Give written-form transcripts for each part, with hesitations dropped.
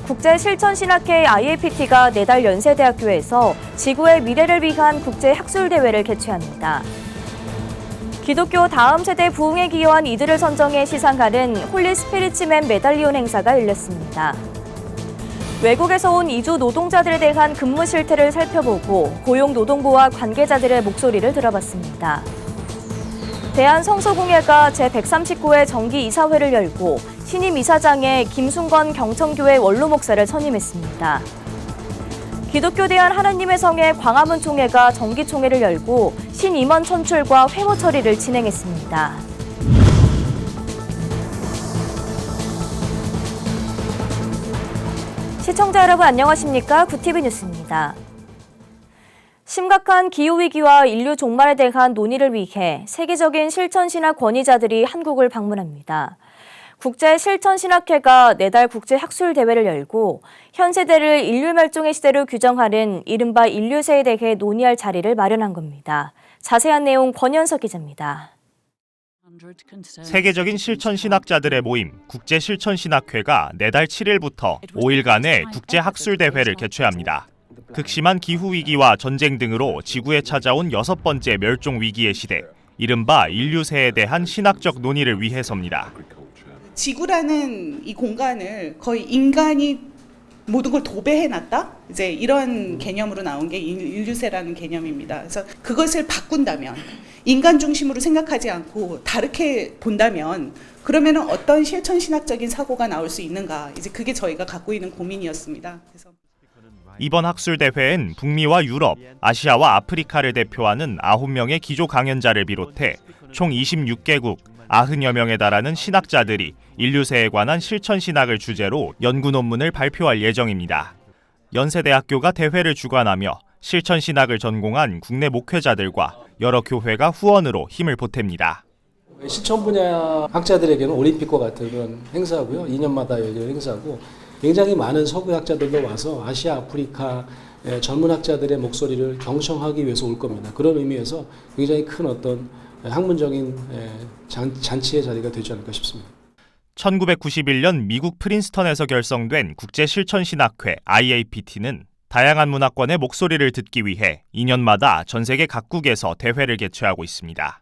국제실천신학회 IAPT가 내달 연세대학교에서 지구의 미래를 위한 국제학술대회를 개최합니다. 기독교 다음 세대 부흥에 기여한 이들을 선정해 시상하는 홀리 스피리츠맨 메달리온 행사가 열렸습니다. 외국에서 온 이주 노동자들에 대한 근무 실태를 살펴보고 고용노동부와 관계자들의 목소리를 들어봤습니다. 대한성서공회가 제139회 정기이사회를 열고 신임 이사장에 김순건 경천교회 원로 목사를 선임했습니다. 기독교 대한 하나님의 성회 광화문 총회가 정기총회를 열고 신임원 선출과 회모 처리를 진행했습니다. 시청자 여러분 안녕하십니까? 구티비 뉴스입니다. 심각한 기후위기와 인류 종말에 대한 논의를 위해 세계적인 실천신학 권위자들이 한국을 방문합니다. 국제실천신학회가 내달 국제학술대회를 열고 현 세대를 인류 멸종의 시대로 규정하는 이른바 인류세에 대해 논의할 자리를 마련한 겁니다. 자세한 내용 권현석 기자입니다. 세계적인 실천신학자들의 모임 국제실천신학회가 내달 7일부터 5일간의 국제학술대회를 개최합니다. 극심한 기후위기와 전쟁 등으로 지구에 찾아온 6번째 멸종위기의 시대, 이른바 인류세에 대한 신학적 논의를 위해서입니다. 지구라는 이 공간을 거의 인간이 모든 걸 도배해놨다? 이제 이런 개념으로 나온 게 인류세라는 개념입니다. 그래서 그것을 바꾼다면, 인간 중심으로 생각하지 않고 다르게 본다면, 그러면 어떤 실천신학적인 사고가 나올 수 있는가? 이제 그게 저희가 갖고 있는 고민이었습니다. 그래서 이번 학술대회엔 북미와 유럽, 아시아와 아프리카를 대표하는 9명의 기조 강연자를 비롯해 총 26개국, 90여 명에 달하는 신학자들이 인류세에 관한 실천신학을 주제로 연구 논문을 발표할 예정입니다. 연세대학교가 대회를 주관하며 실천신학을 전공한 국내 목회자들과 여러 교회가 후원으로 힘을 보탭니다. 실천 분야 학자들에게는 올림픽과 같은 그런 행사고요. 2년마다 열리는 행사고 굉장히 많은 서구 학자들도 와서 아시아, 아프리카 젊은 학자들의 목소리를 경청하기 위해서 올 겁니다. 그런 의미에서 굉장히 큰 어떤 학문적인 잔치의 자리가 되지 않을까 싶습니다. 1991년 미국 프린스턴에서 결성된 국제실천신학회 IAPT는 다양한 문화권의 목소리를 듣기 위해 2년마다 전 세계 각국에서 대회를 개최하고 있습니다.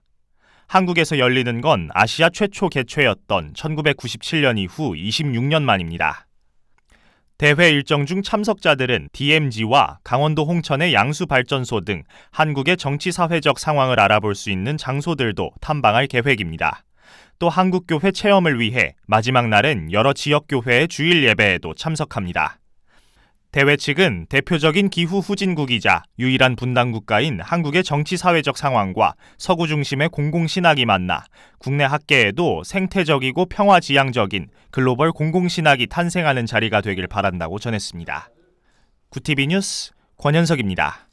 한국에서 열리는 건 아시아 최초 개최였던 1997년 이후 26년 만입니다. 대회 일정 중 참석자들은 DMZ와 강원도 홍천의 양수발전소 등 한국의 정치사회적 상황을 알아볼 수 있는 장소들도 탐방할 계획입니다. 또 한국교회 체험을 위해 마지막 날엔 여러 지역교회의 주일 예배에도 참석합니다. 대회 측은 대표적인 기후 후진국이자 유일한 분단 국가인 한국의 정치사회적 상황과 서구 중심의 공공신학이 만나 국내 학계에도 생태적이고 평화지향적인 글로벌 공공신학이 탄생하는 자리가 되길 바란다고 전했습니다. 구티비 뉴스 권현석입니다.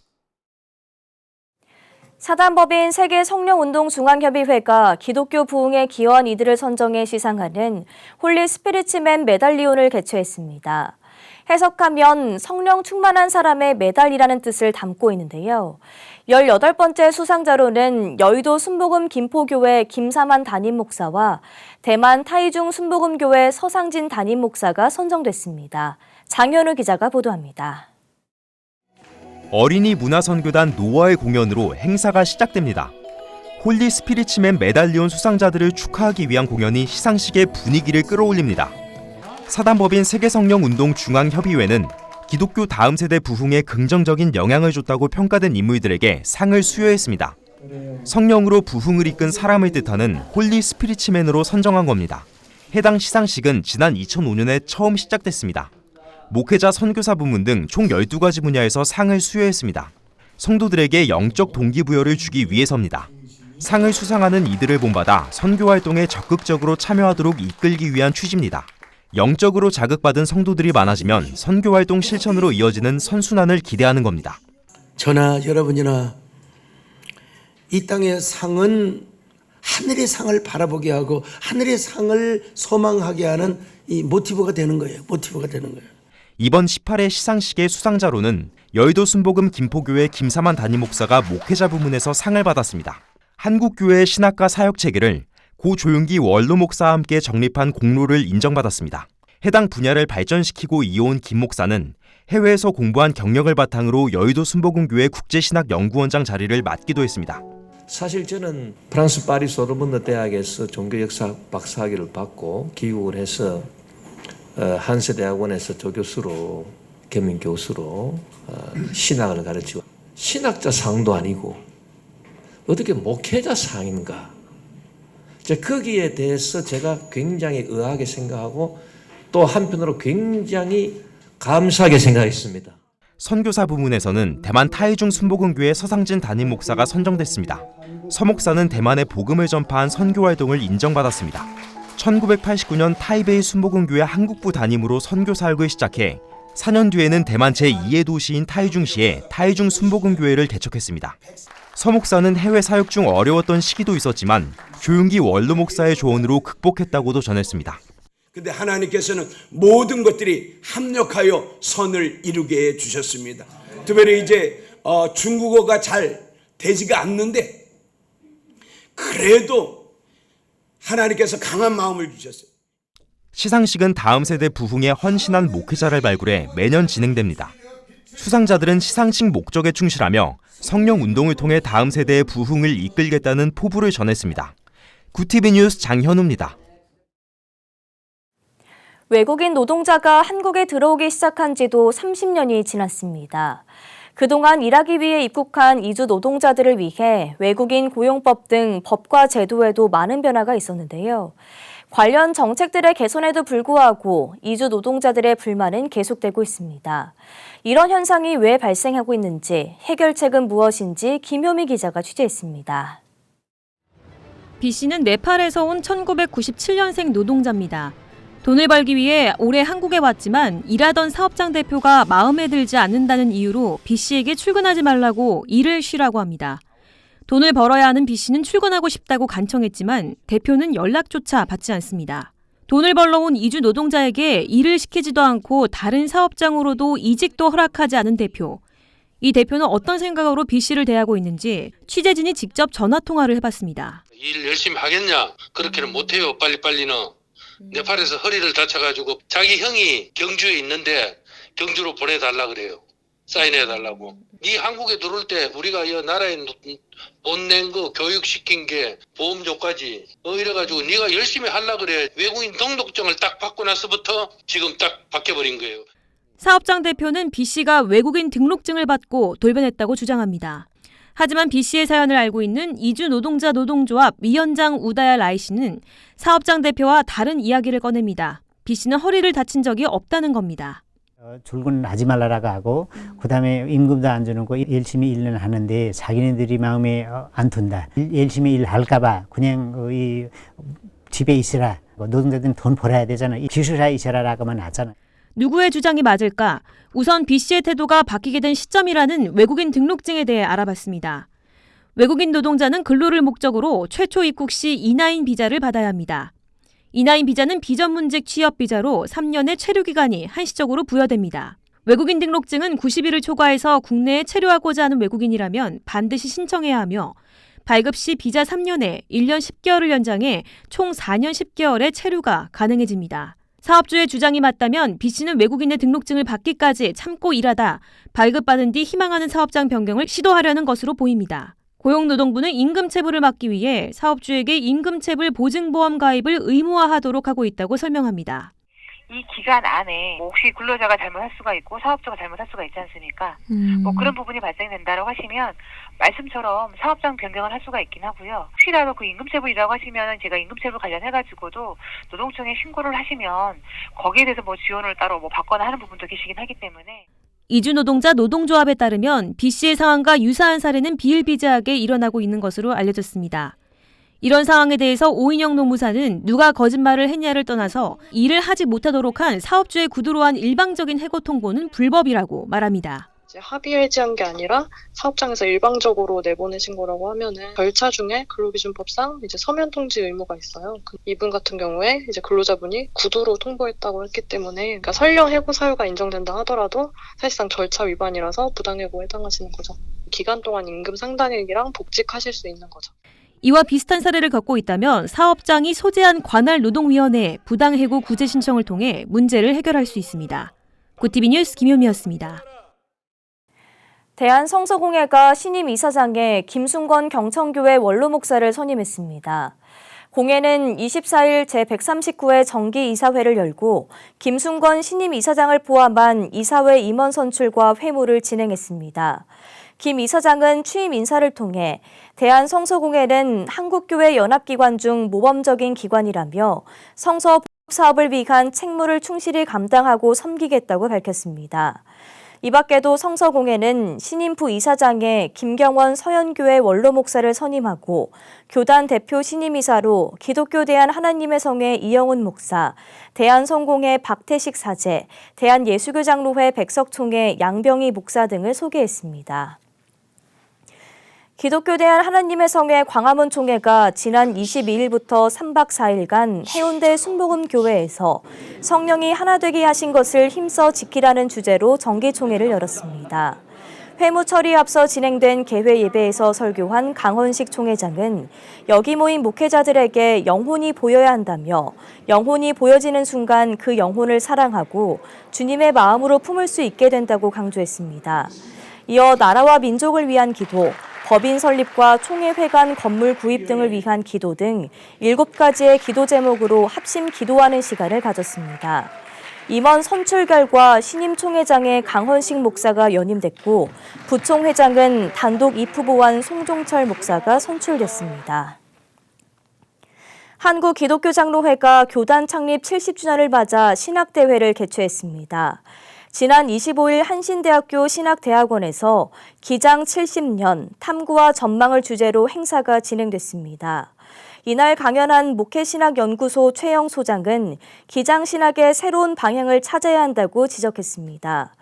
사단법인 세계성령운동중앙협의회가 기독교 부흥에 기여한 이들을 선정해 시상하는 홀리 스피리츠맨 메달리온을 개최했습니다. 해석하면 성령 충만한 사람의 메달이라는 뜻을 담고 있는데요. 18번째 수상자로는 여의도 순복음 김포교회 김사만 담임 목사와 대만 타이중 순복음교회 서상진 담임 목사가 선정됐습니다. 장현우 기자가 보도합니다. 어린이 문화선교단 노아의 공연으로 행사가 시작됩니다. 홀리 스피리츠맨 메달리온 수상자들을 축하하기 위한 공연이 시상식의 분위기를 끌어올립니다. 사단법인 세계성령운동중앙협의회는 기독교 다음 세대 부흥에 긍정적인 영향을 줬다고 평가된 인물들에게 상을 수여했습니다. 성령으로 부흥을 이끈 사람을 뜻하는 홀리 스피리츠맨으로 선정한 겁니다. 해당 시상식은 지난 2005년에 처음 시작됐습니다. 목회자 선교사 부문 등 총 12가지 분야에서 상을 수여했습니다. 성도들에게 영적 동기부여를 주기 위해서입니다. 상을 수상하는 이들을 본받아 선교활동에 적극적으로 참여하도록 이끌기 위한 취지입니다. 영적으로 자극받은 성도들이 많아지면 선교활동 실천으로 이어지는 선순환을 기대하는 겁니다. 저나 여러분이나 이 땅의 상은 하늘의 상을 바라보게 하고 하늘의 상을 소망하게 하는 이 모티브가 되는 거예요. 이번 18회 시상식의 수상자로는 여의도 순복음 김포교회 김사만 담임 목사가 목회자 부문에서 상을 받았습니다. 한국교회의 신학과 사역 체계를 고 조윤기 원로 목사와 함께 정립한 공로를 인정받았습니다. 해당 분야를 발전시키고 이어온 김 목사는 해외에서 공부한 경력을 바탕으로 여의도 순복음교회 국제신학연구원장 자리를 맡기도 했습니다. 사실 저는 프랑스 파리 소르본느 대학에서 종교역사 박사학위를 받고 귀국을 해서 한세대학원에서 조교수로 겸임교수로 신학을 가르치고 신학자 상도 아니고 어떻게 목회자 상인가? 거기에 대해서 제가 굉장히 의아하게 생각하고 또 한편으로 굉장히 감사하게 생각했습니다. 선교사 부문에서는 대만 타이중 순복음교회 서상진 담임 목사가 선정됐습니다. 서 목사는 대만에 복음을 전파한 선교 활동을 인정받았습니다. 1989년 타이베이 순복음교회 한국부 담임으로 선교 사역을 시작해 4년 뒤에는 대만 제2의 도시인 타이중시에 타이중 순복음교회를 개척했습니다. 서 목사는 해외 사역 중 어려웠던 시기도 있었지만 조윤기 원로 목사의 조언으로 극복했다고도 전했습니다. 근데 하나님께서는 모든 것들이 합력하여 선을 이루게 해주셨습니다. 특별히 이제 중국어가 잘 되지가 않는데 그래도 하나님께서 강한 마음을 주셨어요. 시상식은 다음 세대 부흥에 헌신한 목회자를 발굴해 매년 진행됩니다. 수상자들은 시상식 목적에 충실하며 성령 운동을 통해 다음 세대의 부흥을 이끌겠다는 포부를 전했습니다. 구티비 뉴스 장현우입니다. 외국인 노동자가 한국에 들어오기 시작한 지도 30년이 지났습니다. 그동안 일하기 위해 입국한 이주 노동자들을 위해 외국인 고용법 등 법과 제도에도 많은 변화가 있었는데요. 관련 정책들의 개선에도 불구하고 이주 노동자들의 불만은 계속되고 있습니다. 이런 현상이 왜 발생하고 있는지, 해결책은 무엇인지 김효미 기자가 취재했습니다. B 씨는 네팔에서 온 1997년생 노동자입니다. 돈을 벌기 위해 올해 한국에 왔지만 일하던 사업장 대표가 마음에 들지 않는다는 이유로 B 씨에게 출근하지 말라고 일을 쉬라고 합니다. 돈을 벌어야 하는 B 씨는 출근하고 싶다고 간청했지만 대표는 연락조차 받지 않습니다. 돈을 벌러 온 이주 노동자에게 일을 시키지도 않고 다른 사업장으로도 이직도 허락하지 않은 대표. 이 대표는 어떤 생각으로 B 씨를 대하고 있는지 취재진이 직접 전화통화를 해봤습니다. 일 열심히 하겠냐? 그렇게는 못해요. 빨리빨리는. 네팔에서 허리를 다쳐가지고 자기 형이 경주에 있는데 경주로 보내달라 그래요. 사인해달라고. 네 한국에 들어올 때 우리가 이 나라에 돈 낸 거 교육시킨 게 보험료까지 이래가지고 네가 열심히 하려 그래. 외국인 등록증을 딱 받고 나서부터 지금 딱 바뀌어버린 거예요. 사업장 대표는 B 씨가 외국인 등록증을 받고 돌변했다고 주장합니다. 하지만 B 씨의 사연을 알고 있는 이주 노동자 노동조합 위원장 우다야 라이 씨는 사업장 대표와 다른 이야기를 꺼냅니다. B 씨는 허리를 다친 적이 없다는 겁니다. 출근하지 말라라고 하고 그다음에 임금도 안 주는 거 열심히 일은 하는데 자기네들이 마음에 안 든다. 열심히 일할까 봐 그냥 집에 있으라. 노동자들은 돈 벌어야 되잖아. 기술사 있으라라고만 하잖아. 누구의 주장이 맞을까? 우선 B 씨의 태도가 바뀌게 된 시점이라는 외국인 등록증에 대해 알아봤습니다. 외국인 노동자는 근로를 목적으로 최초 입국 시 E9 비자를 받아야 합니다. E9 비자는 비전문직 취업 비자로 3년의 체류 기간이 한시적으로 부여됩니다. 외국인 등록증은 90일을 초과해서 국내에 체류하고자 하는 외국인이라면 반드시 신청해야 하며 발급 시 비자 3년에 1년 10개월을 연장해 총 4년 10개월의 체류가 가능해집니다. 사업주의 주장이 맞다면 B 씨는 외국인의 등록증을 받기까지 참고 일하다 발급받은 뒤 희망하는 사업장 변경을 시도하려는 것으로 보입니다. 고용노동부는 임금체불을 막기 위해 사업주에게 임금체불 보증보험 가입을 의무화하도록 하고 있다고 설명합니다. 이 기간 안에 혹시 근로자가 잘못할 수가 있고 사업자가 잘못할 수가 있지 않습니까? 그런 부분이 발생된다라고 하시면 말씀처럼 사업장 변경을 할 수가 있긴 하고요. 혹시라도 그 임금체불이라고 하시면 제가 임금체불 관련해가지고도 노동청에 신고를 하시면 거기에 대해서 지원을 따로 받거나 하는 부분도 계시긴 하기 때문에. 이주 노동자 노동조합에 따르면 B 씨의 상황과 유사한 사례는 비일비재하게 일어나고 있는 것으로 알려졌습니다. 이런 상황에 대해서 오인영 노무사는 누가 거짓말을 했냐를 떠나서 일을 하지 못하도록 한 사업주의 구두로 한 일방적인 해고 통보는 불법이라고 말합니다. 합의해지한 게 아니라 사업장에서 일방적으로 내보내신 거라고 하면은 절차 중에 근로기준법상 서면 통지 의무가 있어요. 이분 같은 경우에 근로자분이 구두로 통보했다고 했기 때문에 그러니까 설령 해고 사유가 인정된다 하더라도 사실상 절차 위반이라서 부당해고에 해당하시는 거죠. 기간 동안 임금 상당액이랑 복직하실 수 있는 거죠. 이와 비슷한 사례를 겪고 있다면 사업장이 소재한 관할 노동위원회에 부당해고 구제 신청을 통해 문제를 해결할 수 있습니다. 고티비 뉴스 김효미였습니다. 대한성서공회가 신임 이사장에 김순권 경천교회 원로 목사를 선임했습니다. 공회는 24일 제139회 정기이사회를 열고 김순권 신임 이사장을 포함한 이사회 임원 선출과 회무를 진행했습니다. 김 이사장은 취임 인사를 통해 대한성서공회는 한국교회 연합기관 중 모범적인 기관이라며 성서 사업을 위한 책무를 충실히 감당하고 섬기겠다고 밝혔습니다. 이 밖에도 성서공회는 신임 부이사장에 김경원 서현교회 원로 목사를 선임하고 교단 대표 신임이사로 기독교 대한 하나님의 성회 이영훈 목사, 대한성공회 박태식 사제, 대한예수교장로회 백석총회 양병희 목사 등을 소개했습니다. 기독교 대한 하나님의 성회 광화문 총회가 지난 22일부터 3박 4일간 해운대 순복음교회에서 성령이 하나 되게 하신 것을 힘써 지키라는 주제로 정기총회를 열었습니다. 회무 처리에 앞서 진행된 개회 예배에서 설교한 강헌식 총회장은 여기 모인 목회자들에게 영혼이 보여야 한다며 영혼이 보여지는 순간 그 영혼을 사랑하고 주님의 마음으로 품을 수 있게 된다고 강조했습니다. 이어 나라와 민족을 위한 기도, 법인 설립과 총회 회관 건물 구입 등을 위한 기도 등 7가지의 기도 제목으로 합심 기도하는 시간을 가졌습니다. 임원 선출 결과 신임 총회장에 강헌식 목사가 연임됐고 부총회장은 단독 입후보한 송종철 목사가 선출됐습니다. 한국기독교장로회가 교단 창립 70주년을 맞아 신학대회를 개최했습니다. 지난 25일 한신대학교 신학대학원에서 기장 70년 탐구와 전망을 주제로 행사가 진행됐습니다. 이날 강연한 목회신학연구소 최영 소장은 기장신학의 새로운 방향을 찾아야 한다고 지적했습니다.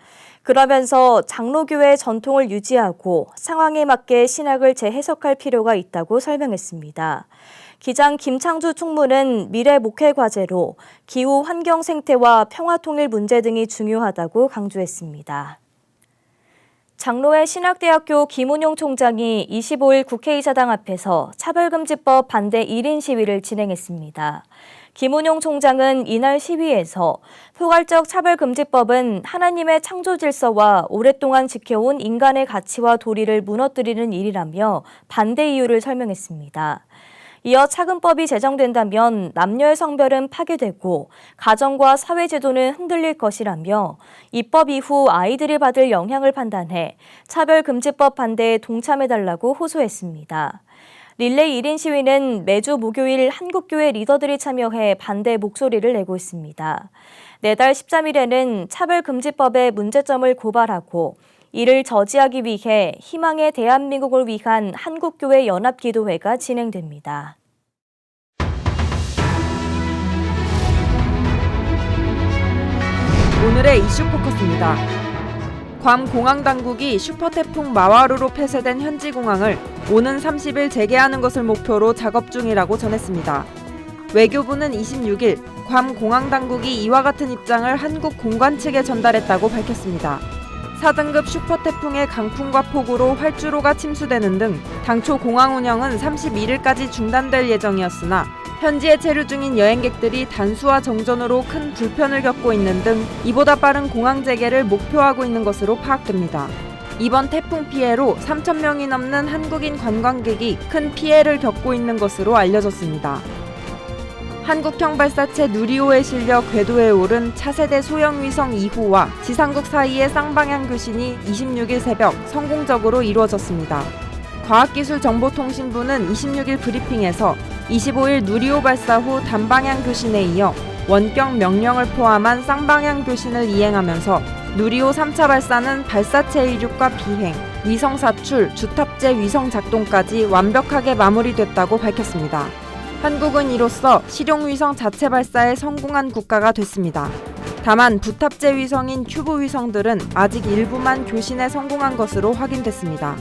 그러면서 장로교회의 전통을 유지하고 상황에 맞게 신학을 재해석할 필요가 있다고 설명했습니다. 기장 김창주 총무는 미래 목회 과제로 기후 환경 생태와 평화 통일 문제 등이 중요하다고 강조했습니다. 장로회 신학대학교 김운용 총장이 25일 국회의사당 앞에서 차별금지법 반대 1인 시위를 진행했습니다. 김운용 총장은 이날 시위에서 포괄적 차별금지법은 하나님의 창조 질서와 오랫동안 지켜온 인간의 가치와 도리를 무너뜨리는 일이라며 반대 이유를 설명했습니다. 이어 차금법이 제정된다면 남녀의 성별은 파괴되고 가정과 사회제도는 흔들릴 것이라며 입법 이후 아이들이 받을 영향을 판단해 차별금지법 반대에 동참해달라고 호소했습니다. 릴레이 1인 시위는 매주 목요일 한국교회 리더들이 참여해 반대 목소리를 내고 있습니다. 내달 13일에는 차별금지법의 문제점을 고발하고 이를 저지하기 위해 희망의 대한민국을 위한 한국교회 연합기도회가 진행됩니다. 오늘의 이슈 포커스입니다. 괌 공항당국이 슈퍼태풍 마와루로 폐쇄된 현지 공항을 오는 30일 재개하는 것을 목표로 작업 중이라고 전했습니다. 외교부는 26일 괌 공항당국이 이와 같은 입장을 한국 공관 측에 전달했다고 밝혔습니다. 4등급 슈퍼태풍의 강풍과 폭우로 활주로가 침수되는 등 당초 공항 운영은 31일까지 중단될 예정이었으나 현지에 체류 중인 여행객들이 단수와 정전으로 큰 불편을 겪고 있는 등 이보다 빠른 공항 재개를 목표하고 있는 것으로 파악됩니다. 이번 태풍 피해로 3,000명이 넘는 한국인 관광객이 큰 피해를 겪고 있는 것으로 알려졌습니다. 한국형 발사체 누리호에 실려 궤도에 오른 차세대 소형위성 2호와 지상국 사이의 쌍방향 교신이 26일 새벽 성공적으로 이루어졌습니다. 과학기술정보통신부는 26일 브리핑에서 25일 누리호 발사 후 단방향 교신에 이어 원격 명령을 포함한 쌍방향 교신을 이행하면서 누리호 3차 발사는 발사체 이륙과 비행, 위성 사출, 주탑재 위성 작동까지 완벽하게 마무리됐다고 밝혔습니다. 한국은 이로써 실용위성 자체 발사에 성공한 국가가 됐습니다. 다만 부탑재 위성인 큐브 위성들은 아직 일부만 교신에 성공한 것으로 확인됐습니다.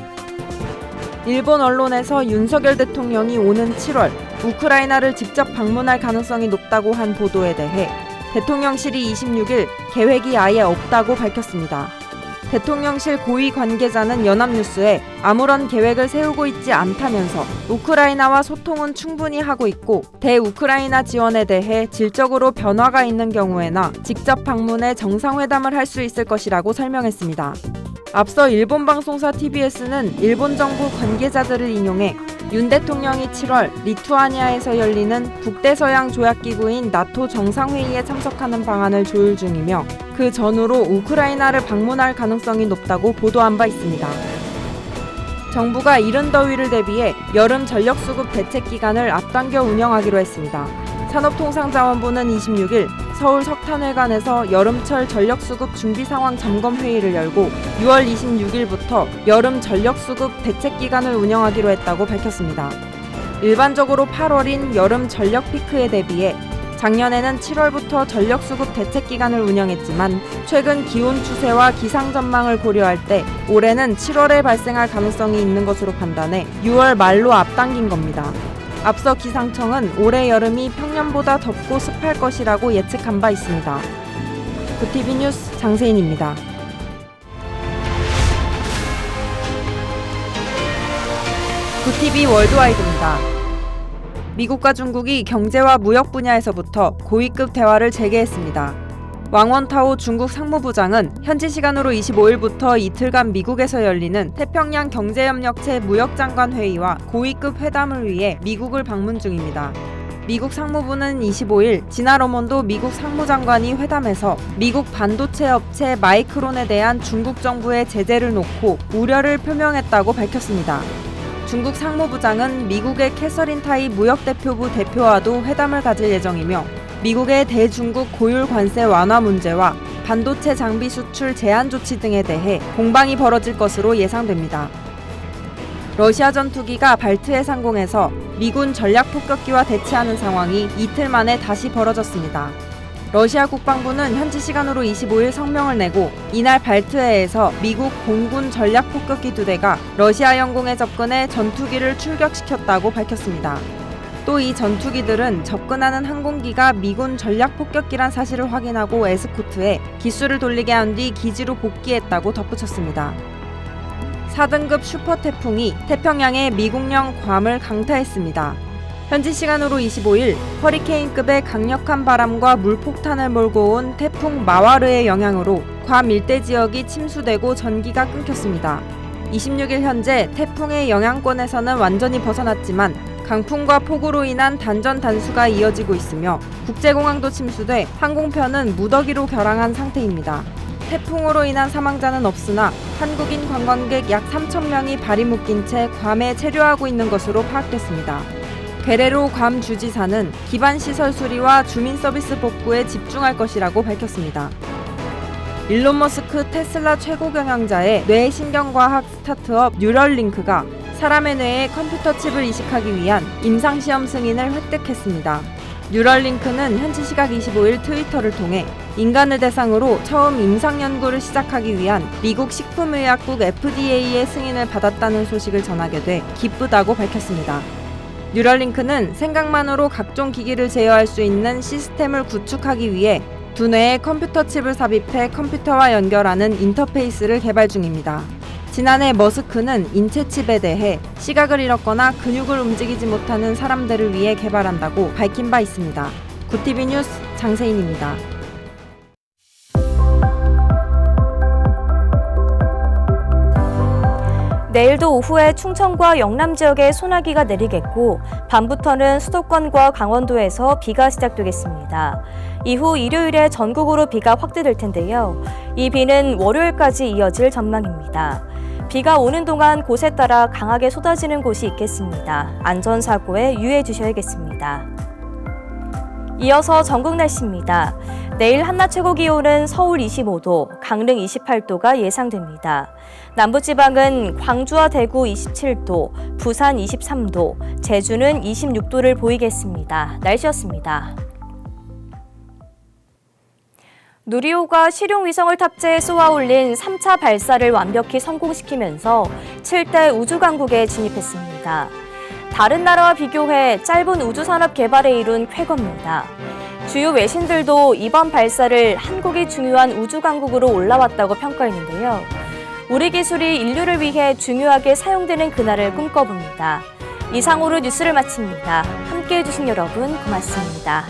일본 언론에서 윤석열 대통령이 오는 7월 우크라이나를 직접 방문할 가능성이 높다고 한 보도에 대해 대통령실이 26일 계획이 아예 없다고 밝혔습니다. 대통령실 고위 관계자는 연합뉴스에 아무런 계획을 세우고 있지 않다면서 우크라이나와 소통은 충분히 하고 있고 대우크라이나 지원에 대해 질적으로 변화가 있는 경우에나 직접 방문해 정상회담을 할 수 있을 것이라고 설명했습니다. 앞서 일본 방송사 TBS는 일본 정부 관계자들을 인용해 윤 대통령이 7월 리투아니아에서 열리는 북대서양 조약기구인 나토 정상회의에 참석하는 방안을 조율 중이며 그 전후로 우크라이나를 방문할 가능성이 높다고 보도한 바 있습니다. 정부가 이른 더위를 대비해 여름 전력수급 대책 기간을 앞당겨 운영하기로 했습니다. 산업통상자원부는 26일 서울 석탄회관에서 여름철 전력수급 준비상황 점검회의를 열고 6월 26일부터 여름 전력수급 대책 기간을 운영하기로 했다고 밝혔습니다. 일반적으로 8월인 여름 전력 피크에 대비해 작년에는 7월부터 전력수급 대책 기간을 운영했지만 최근 기온 추세와 기상 전망을 고려할 때 올해는 7월에 발생할 가능성이 있는 것으로 판단해 6월 말로 앞당긴 겁니다. 앞서 기상청은 올해 여름이 평년보다 덥고 습할 것이라고 예측한 바 있습니다. 구티비 뉴스 장세인입니다. 구티비 월드와이드입니다. 미국과 중국이 경제와 무역 분야에서부터 고위급 대화를 재개했습니다. 왕원타오 중국 상무부장은 현지 시간으로 25일부터 이틀간 미국에서 열리는 태평양 경제협력체 무역장관 회의와 고위급 회담을 위해 미국을 방문 중입니다. 미국 상무부는 25일 지나 러몬도 미국 상무장관이 회담에서 미국 반도체 업체 마이크론에 대한 중국 정부의 제재를 놓고 우려를 표명했다고 밝혔습니다. 중국 상무부장은 미국의 캐서린 타이 무역대표부 대표와도 회담을 가질 예정이며 미국의 대중국 고율 관세 완화 문제와 반도체 장비 수출 제한 조치 등에 대해 공방이 벌어질 것으로 예상됩니다. 러시아 전투기가 발트해 상공에서 미군 전략 폭격기와 대치하는 상황이 이틀 만에 다시 벌어졌습니다. 러시아 국방부는 현지 시간으로 25일 성명을 내고 이날 발트해에서 미국 공군 전략 폭격기 2대가 러시아 영공에 접근해 전투기를 출격시켰다고 밝혔습니다. 또 이 전투기들은 접근하는 항공기가 미군 전략 폭격기란 사실을 확인하고 에스코트해 기수를 돌리게 한 뒤 기지로 복귀했다고 덧붙였습니다. 4등급 슈퍼태풍이 태평양의 미국령 괌을 강타했습니다. 현지 시간으로 25일 허리케인급의 강력한 바람과 물폭탄을 몰고 온 태풍 마와르의 영향으로 괌 일대 지역이 침수되고 전기가 끊겼습니다. 26일 현재 태풍의 영향권에서는 완전히 벗어났지만 강풍과 폭우로 인한 단전 단수가 이어지고 있으며 국제공항도 침수돼 항공편은 무더기로 결항한 상태입니다. 태풍으로 인한 사망자는 없으나 한국인 관광객 약 3,000명이 발이 묶인 채 괌에 체류하고 있는 것으로 파악됐습니다. 게레로 괌 주지사는 기반시설 수리와 주민 서비스 복구에 집중할 것이라고 밝혔습니다. 일론 머스크 테슬라 최고 경영자의 뇌신경과학 스타트업 뉴럴링크가 사람의 뇌에 컴퓨터 칩을 이식하기 위한 임상시험 승인을 획득했습니다. 뉴럴링크는 현지 시각 25일 트위터를 통해 인간을 대상으로 처음 임상 연구를 시작하기 위한 미국 식품의약국 FDA의 승인을 받았다는 소식을 전하게 돼 기쁘다고 밝혔습니다. 뉴럴링크는 생각만으로 각종 기기를 제어할 수 있는 시스템을 구축하기 위해 두뇌에 컴퓨터 칩을 삽입해 컴퓨터와 연결하는 인터페이스를 개발 중입니다. 지난해 머스크는 인체 칩에 대해 시각을 잃었거나 근육을 움직이지 못하는 사람들을 위해 개발한다고 밝힌 바 있습니다. 구티비 뉴스 장세인입니다. 내일도 오후에 충청과 영남 지역에 소나기가 내리겠고 밤부터는 수도권과 강원도에서 비가 시작되겠습니다. 이후 일요일에 전국으로 비가 확대될 텐데요. 이 비는 월요일까지 이어질 전망입니다. 비가 오는 동안 곳에 따라 강하게 쏟아지는 곳이 있겠습니다. 안전사고에 유의해 주셔야겠습니다. 이어서 전국 날씨입니다. 내일 한낮 최고 기온은 서울 25도, 강릉 28도가 예상됩니다. 남부지방은 광주와 대구 27도, 부산 23도, 제주는 26도를 보이겠습니다. 날씨였습니다. 누리호가 실용위성을 탑재해 쏘아 올린 3차 발사를 완벽히 성공시키면서 7대 우주강국에 진입했습니다. 다른 나라와 비교해 짧은 우주산업 개발에 이룬 쾌거입니다. 주요 외신들도 이번 발사를 한국이 중요한 우주강국으로 올라왔다고 평가했는데요. 우리 기술이 인류를 위해 중요하게 사용되는 그날을 꿈꿔봅니다. 이상으로 뉴스를 마칩니다. 함께해 주신 여러분 고맙습니다.